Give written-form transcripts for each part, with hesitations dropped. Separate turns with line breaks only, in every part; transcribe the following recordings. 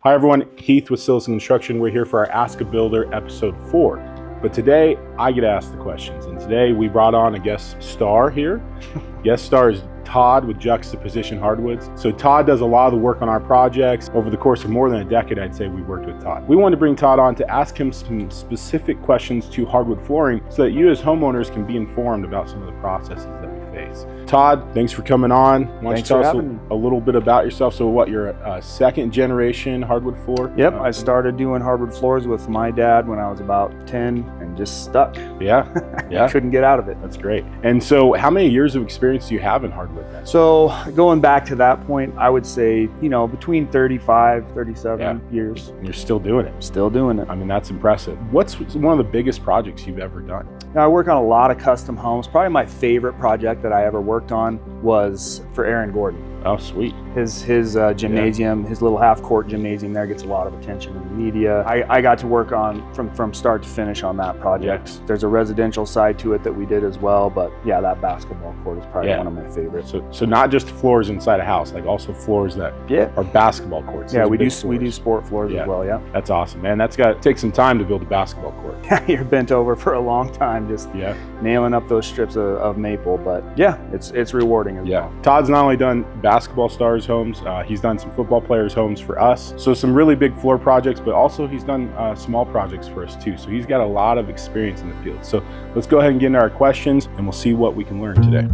Hi everyone, Heath with Cillessen Construction. We're here for our Ask a Builder episode 4. But today I get asked the questions, and today we brought on a guest star here. Guest star is Todd with Juxtaposition Hardwoods. So Todd does a lot of the work on our projects. Over the course of more than a decade, I'd say we worked with Todd. We wanted to bring Todd on to ask him some specific questions to hardwood flooring so that you as homeowners can be informed about some of the processes that we face. Todd, thanks for coming on. Why don't you tell us a little bit about yourself? So what, you're a second generation hardwood floor?
Yep, I started doing hardwood floors with my dad when I was about 10 and just stuck.
Yeah.
Couldn't get out of it.
That's great. And so how many years of experience do you have in hardwood then?
So going back to that point, I would say, between 35, 37 years.
And you're still doing it.
Still doing it.
I mean, that's impressive. What's one of the biggest projects you've ever done?
Now, I work on a lot of custom homes. Probably my favorite project that I ever worked on was for Aaron Gordon.
Oh, sweet.
His gymnasium, his little half-court gymnasium there gets a lot of attention in the media. I got to work on from start to finish on that project. Yeah. There's a residential side to it that we did as well, but yeah, that basketball court is probably one of my favorites.
So not just floors inside a house, like also floors that are basketball courts.
Yeah, we do sport floors as well. Yeah,
that's awesome, man. That's got to take some time to build a basketball court.
You're bent over for a long time just nailing up those strips of maple, but yeah, it's rewarding as well.
Todd's not only done basketball stars homes, he's done some football players homes for us, so some really big floor projects, but also he's done small projects for us too, so he's got a lot of experience in the field. So let's go ahead and get into our questions and we'll see what we can learn today.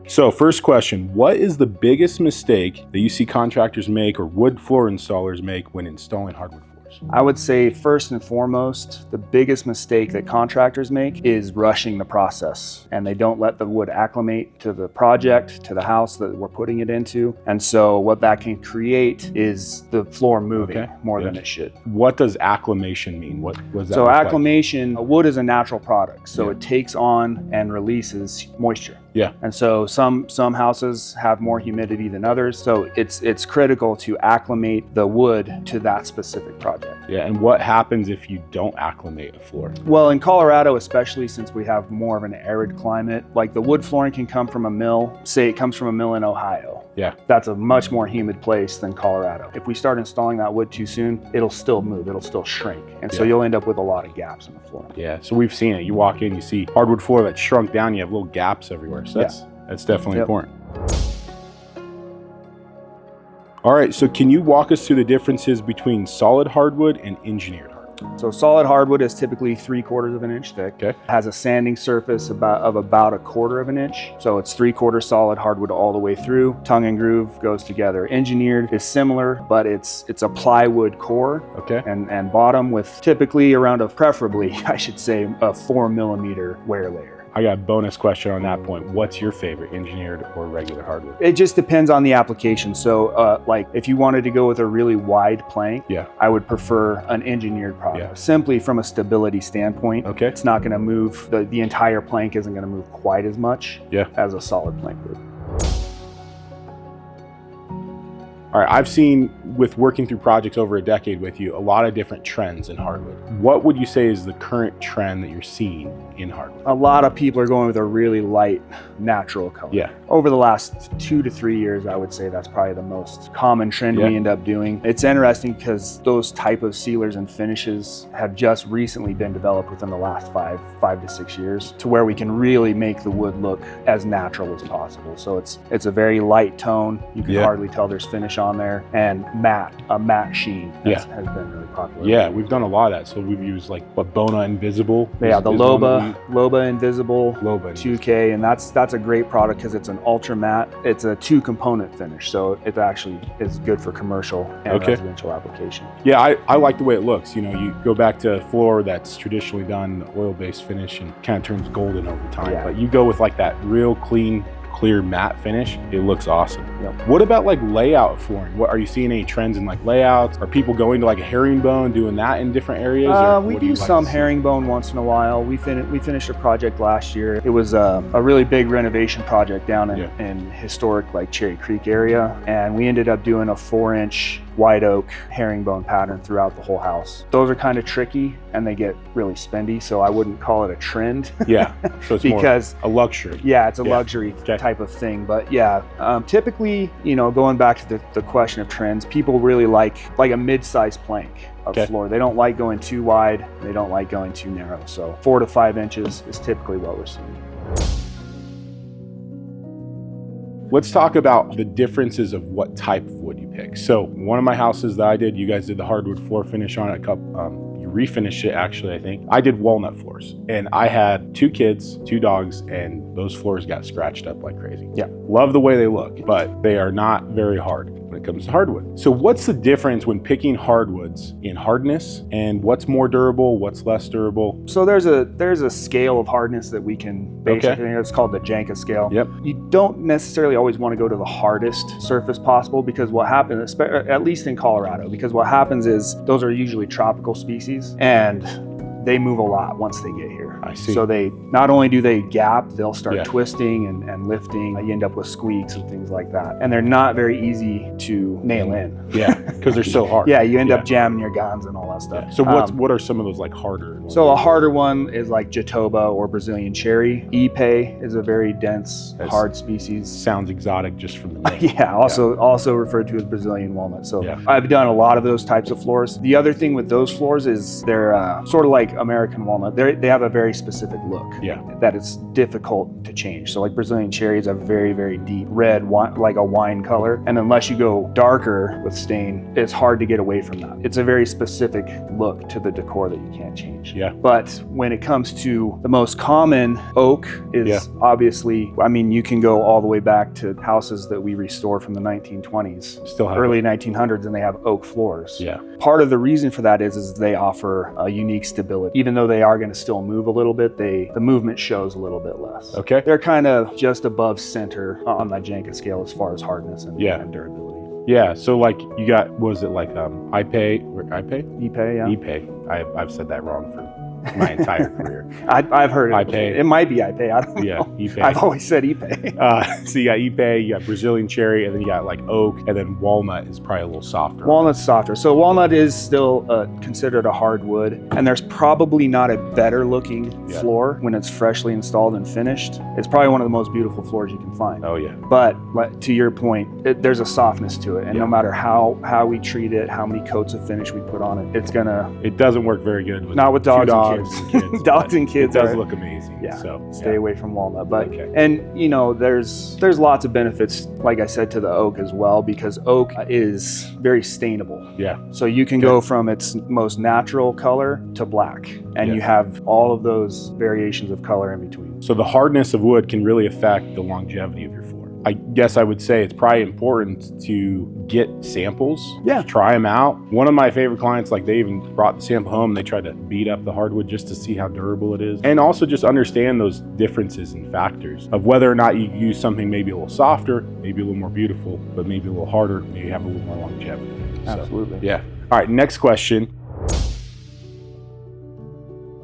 So first question, what is the biggest mistake that you see contractors make or wood floor installers make when installing hardwood floors?
I would say first and foremost, the biggest mistake that contractors make is rushing the process, and they don't let the wood acclimate to the project, to the house that we're putting it into. And so what that can create is the floor moving more than it should.
What does acclimation mean? What was that?
So acclimation, wood is a natural product, so it takes on and releases moisture.
Yeah.
And so some houses have more humidity than others. So it's critical to acclimate the wood to that specific project.
Yeah, and what happens if you don't acclimate a floor?
Well, in Colorado, especially since we have more of an arid climate, like the wood flooring can come from a mill, say it comes from a mill in Ohio.
Yeah.
That's a much more humid place than Colorado. If we start installing that wood too soon, it'll still move, it'll still shrink. And so you'll end up with a lot of gaps in the floor.
Yeah, so we've seen it. You walk in, you see hardwood floor that's shrunk down, you have little gaps everywhere. So that's definitely important. All right, so can you walk us through the differences between solid hardwood and engineered hardwood?
So solid hardwood is typically 3/4 of an inch thick.
Okay.
Has a sanding surface of about 1/4 of an inch. So it's 3/4 solid hardwood all the way through. Tongue and groove goes together. Engineered is similar, but it's a plywood core and bottom with typically preferably I should say, a 4mm wear layer.
I got a bonus question on that point. What's your favorite, engineered or regular hardwood?
It just depends on the application. So like if you wanted to go with a really wide plank, I would prefer an engineered product. Simply from a stability standpoint, it's not gonna move, the entire plank isn't gonna move quite as much as a solid plank would.
All right, I've seen with working through projects over a decade with you, a lot of different trends in hardwood. What would you say is the current trend that you're seeing in hardwood?
A lot of people are going with a really light, natural color.
Yeah.
Over the last 2 to 3 years, I would say that's probably the most common trend we end up doing. It's interesting because those type of sealers and finishes have just recently been developed within the last 5 to 6 years to where we can really make the wood look as natural as possible. So it's a very light tone. You can hardly tell there's finish on there, and a matte sheen has been really popular.
Yeah, we've done a lot of that. So we've used like Bona Invisible.
Yeah, the Loba Invisible 2K, and that's a great product because it's an ultra matte. It's a 2-component finish, so it actually is good for commercial and residential application.
Yeah, I like the way it looks. You go back to a floor that's traditionally done oil-based finish and kind of turns golden over time, but you go with like that real clear matte finish, it looks awesome. What about like layout flooring? What are you seeing any trends in like layouts? Are people going to like a herringbone, doing that in different areas?
We do some herringbone once in a while. We finished a project last year. It was a really big renovation project down in historic like Cherry Creek area, and we ended up doing a 4-inch white oak herringbone pattern throughout the whole house. Those are kind of tricky and they get really spendy, so I wouldn't call it a trend.
Yeah, so it's
because
more a luxury.
Yeah, it's a luxury type of thing. But yeah, typically, going back to the question of trends, people really like a mid-sized plank of floor. They don't like going too wide. They don't like going too narrow. So 4 to 5 inches is typically what we're seeing.
Let's talk about the differences of what type of wood you pick. So one of my houses that I did, you guys did the hardwood floor finish on it. You refinished it, actually, I think. I did walnut floors, and I had 2 kids, 2 dogs, and those floors got scratched up like crazy.
Yeah.
Love the way they look, but they are not very hard when it comes to hardwood. So what's the difference when picking hardwoods in hardness, and what's more durable, what's less durable?
So there's a scale of hardness that we can basically, it's called the Janka scale.
Yep.
You don't necessarily always want to go to the hardest surface possible, because what happens, at least in Colorado, because what happens is those are usually tropical species and they move a lot once they get here.
I see.
So they not only do they gap, they'll start twisting and lifting. You end up with squeaks and things like that. And they're not very easy to nail in.
Yeah, because they're so hard.
Yeah, you end up jamming your guns and all that stuff.
Yeah. So what are some of those like harder ones?
So a harder one is like Jatoba or Brazilian cherry. Ipe is a very dense, hard species.
Sounds exotic just from the name.
Yeah, also referred to as Brazilian walnut. So I've done a lot of those types of floors. The other thing with those floors is they're sort of like American walnut. They have a very specific look that it's difficult to change. So like Brazilian cherry is a very, very deep red, like a wine color. And unless you go darker with stain, it's hard to get away from that. It's a very specific look to the decor that you can't change.
Yeah.
But when it comes to the most common, oak is obviously, I mean, you can go all the way back to houses that we restore from the 1920s,
still have
early 1900s, and they have oak floors.
Yeah.
Part of the reason for that is they offer a unique stability. Even though they are going to still move a little bit, the movement shows a little bit less.
Okay.
They're kind of just above center on that Janka scale as far as hardness and durability.
Yeah, so like you got, was it like Ipe?
Ipe, yeah.
Ipe. I've said that wrong for my entire career.
I've heard it.
Ipe.
It might be Ipe. I don't know.
Yeah, Ipe.
I've always said Ipe.
So you got Ipe, you got Brazilian cherry, and then you got like oak, and then walnut is probably a little softer.
Walnut's softer. So walnut is still considered a hardwood, and there's probably not a better looking floor when it's freshly installed and finished. It's probably one of the most beautiful floors you can find.
Oh yeah.
But to your point, there's a softness to it, and no matter how we treat it, how many coats of finish we put on it,
it doesn't work very good with
not with dogs and kids. Dogs and kids.
It does look amazing.
Yeah.
So
stay away from walnut. But and there's lots of benefits, like I said, to the oak as well, because oak is very stainable.
Yeah.
So you can go from its most natural color to black, and you have all of those variations of color in between.
So the hardness of wood can really affect the longevity of your floor. I guess I would say it's probably important to get samples.
Yeah.
Try them out. One of my favorite clients, like they even brought the sample home and they tried to beat up the hardwood just to see how durable it is. And also just understand those differences and factors of whether or not you use something maybe a little softer, maybe a little more beautiful, but maybe a little harder, maybe have a little more longevity.
Absolutely.
So, yeah. All right, next question.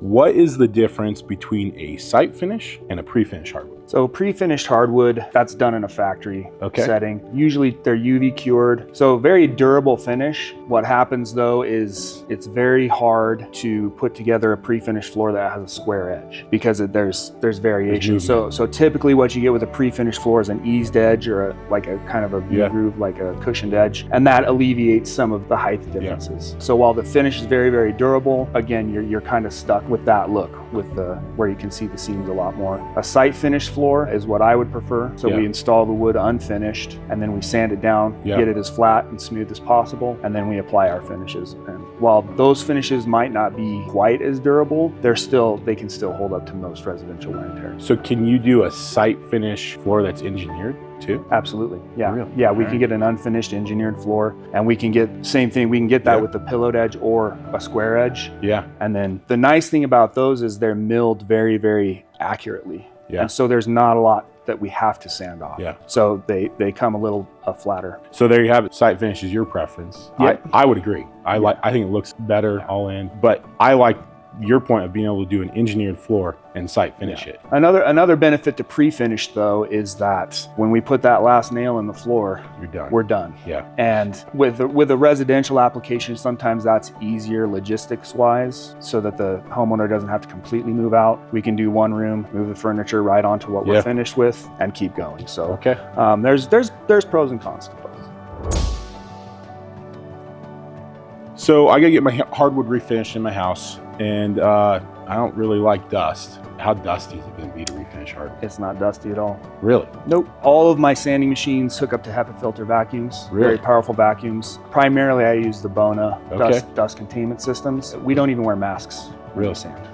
What is the difference between a site finish and a pre-finished hardwood?
So pre-finished hardwood, that's done in a factory setting. Usually they're UV cured. So very durable finish. What happens though is it's very hard to put together a pre-finished floor that has a square edge because there's variation. So typically what you get with a pre-finished floor is an eased edge or a kind of a V-groove, like a cushioned edge. And that alleviates some of the height differences. So while the finish is very, very durable, again, you're kind of stuck with that look with where you can see the seams a lot more. A site finished floor is what I would prefer. So we install the wood unfinished and then we sand it down, get it as flat and smooth as possible, and then we apply our finishes. And while those finishes might not be quite as durable, they can still hold up to most residential wear and tear.
So can you do a site finish floor that's engineered too?
Absolutely. Yeah.
Really?
Yeah, we can get an unfinished engineered floor, and we can get that with the pillowed edge or a square edge. Yeah. And then the nice thing about those is they're milled very, very accurately. Yeah. And so there's not a lot that we have to sand off. Yeah. So they come a little flatter.
So there you have it. Site finish is your preference. Yeah. I would agree. I think it looks better all in, but I like your point of being able to do an engineered floor and site finish it.
Another benefit to pre-finish though is that when we put that last nail in the floor,
You're done.
we're done.
Yeah.
And with a residential application, sometimes that's easier logistics wise, so that the homeowner doesn't have to completely move out. We can do one room, move the furniture right onto what we're finished with, and keep going. So
okay.
There's pros and cons to both.
So I gotta get my hardwood refinished in my house, and I don't really like dust. How dusty is it gonna be to refinish hardwood?
It's not dusty at all.
Really?
Nope. All of my sanding machines hook up to HEPA filter vacuums.
Really?
Very powerful vacuums. Primarily I use the Bona
Okay.
dust containment systems. We don't even wear masks when
Really?
we sand.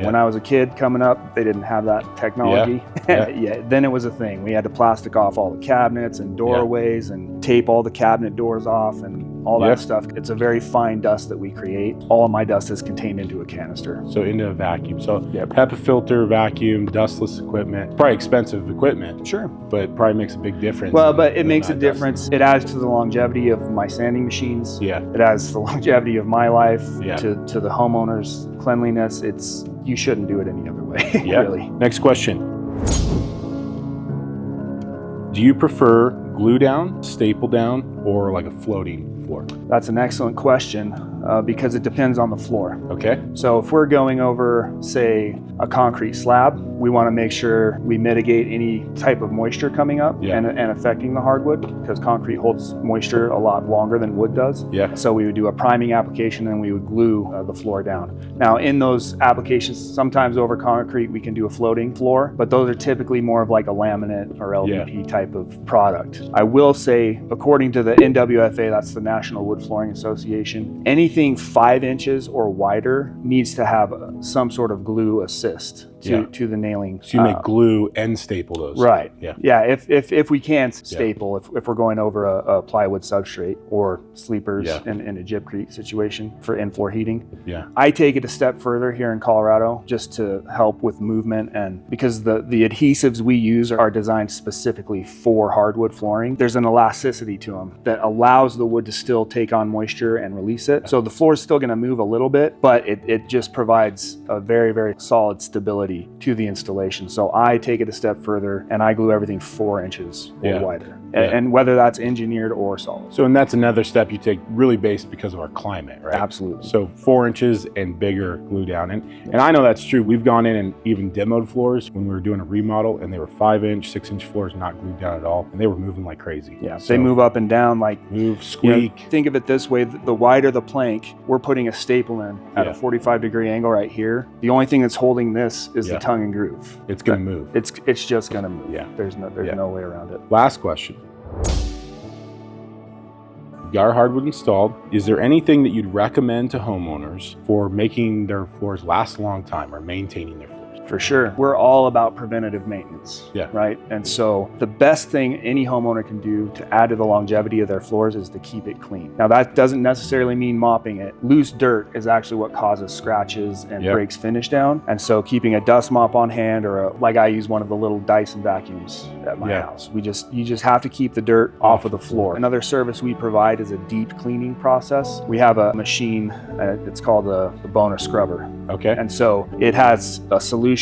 When I was a kid coming up, they didn't have that technology.
Yeah.
Then it was a thing. We had to plastic off all the cabinets and doorways and tape all the cabinet doors off and all that stuff. It's a very fine dust that we create. All of my dust is contained into a canister.
So into a vacuum. So HEPA filter, vacuum, dustless equipment. Probably expensive equipment.
Sure.
But probably makes a big difference.
Well, but it makes a difference. It adds to the longevity of my sanding machines.
Yeah.
It adds to the longevity of my life,
Yeah.
to the homeowner's cleanliness. You shouldn't do it any other way,
Yeah.
really.
Next question. Do you prefer glue down, staple down, or like a floating floor?
That's an excellent question because it depends on the floor.
Okay.
So if we're going over, say, a concrete slab, we want to make sure we mitigate any type of moisture coming up and affecting the hardwood, because concrete holds moisture a lot longer than wood does.
Yeah.
So we would do a priming application and we would glue the floor down. Now in those applications, sometimes over concrete, we can do a floating floor, but those are typically more of like a laminate or LVP type of product. I will say, according to the NWFA, that's the National Wood Flooring Association, anything 5 inches or wider needs to have some sort of glue assist to the nailing.
So you make glue and staple those.
Right.
Yeah.
Yeah. If we can't staple, if we're going over a plywood substrate or sleepers in a gypcrete situation for in-floor heating.
Yeah.
I take it a step further here in Colorado just to help with movement, and because the adhesives we use are designed specifically for hardwood flooring, there's an elasticity to them that allows the wood to still take on moisture and release it. So the floor is still going to move a little bit, but it just provides a very, very solid stability to the installation. So I take it a step further and I glue everything 4 inches or wider, and whether that's engineered or solid.
So, and that's another step you take really based because of our climate, right?
Absolutely.
So 4 inches and bigger glue down. And I know that's true. We've gone in and even demoed floors when we were doing a remodel, and they were 5-inch, 6-inch floors not glued down at all. And they were moving like crazy.
Yeah,
So
they move up and down like
move, squeak.
Think of it this way: the wider the plank, we're putting a staple in at a 45-degree angle right here. The only thing that's holding this is the tongue and groove.
It's going to move.
It's just going to move.
Yeah.
There's no way around it.
Last question. You've got our hardwood installed. Is there anything that you'd recommend to homeowners for making their floors last a long time or maintaining their floors?
For sure. We're all about preventative maintenance, right? And so the best thing any homeowner can do to add to the longevity of their floors is to keep it clean. Now that doesn't necessarily mean mopping it. Loose dirt is actually what causes scratches and breaks finish down. And so keeping a dust mop on hand, or like I use one of the little Dyson vacuums at my house. You just have to keep the dirt off of the floor. Another service we provide is a deep cleaning process. We have a machine, it's called the Bona scrubber.
Okay.
And so it has a solution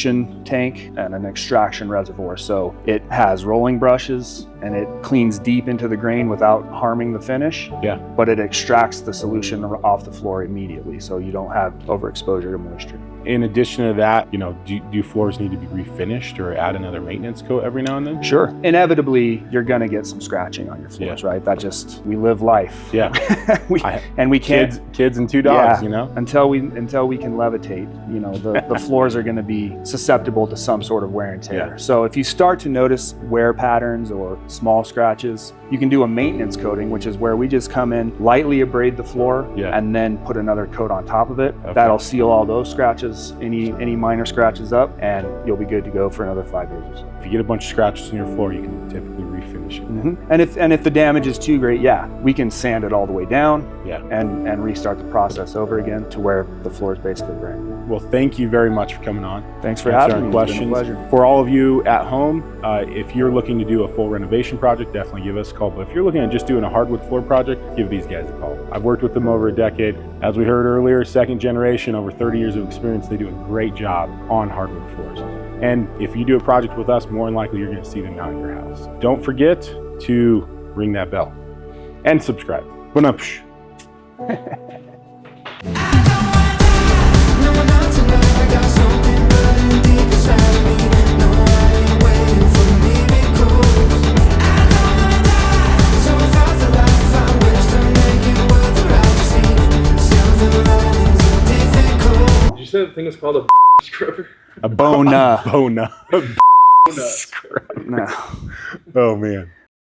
tank and an extraction reservoir. So it has rolling brushes and it cleans deep into the grain without harming the finish.
Yeah.
But it extracts the solution off the floor immediately, so you don't have overexposure to moisture.
In addition to that, do floors need to be refinished or add another maintenance coat every now and then?
Sure. Inevitably, you're going to get some scratching on your floors, right? We live life.
Yeah.
we can't.
Kids and 2 dogs,
Until we can levitate, the floors are going to be susceptible to some sort of wear and tear.
Yeah.
So if you start to notice wear patterns or small scratches, you can do a maintenance coating, which is where we just come in, lightly abrade the floor, and then put another coat on top of it. Okay. That'll seal all those scratches, any minor scratches up, and you'll be good to go for another 5 years or so.
If you get a bunch of scratches in your floor, you can typically refinish it.
Mm-hmm. And if the damage is too great, we can sand it all the way down, and restart the process over again to where the floor is basically brand new.
Well, thank you very much for coming on.
Thanks for having me.
Questions.
It's been a pleasure.
For all of you at home, if you're looking to do a full renovation renovation project, definitely give us a call. But if you're looking at just doing a hardwood floor project, give these guys a call. I've worked with them over a decade. As we heard earlier, second generation, over 30 years of experience. They do a great job on hardwood floors. And if you do a project with us, more than likely you're gonna see them out in your house. Don't forget to ring that bell and subscribe. Ba-dum-psh.
Did you say the thing is called a scrubber?
A bona.
Bona.
No.
Oh man.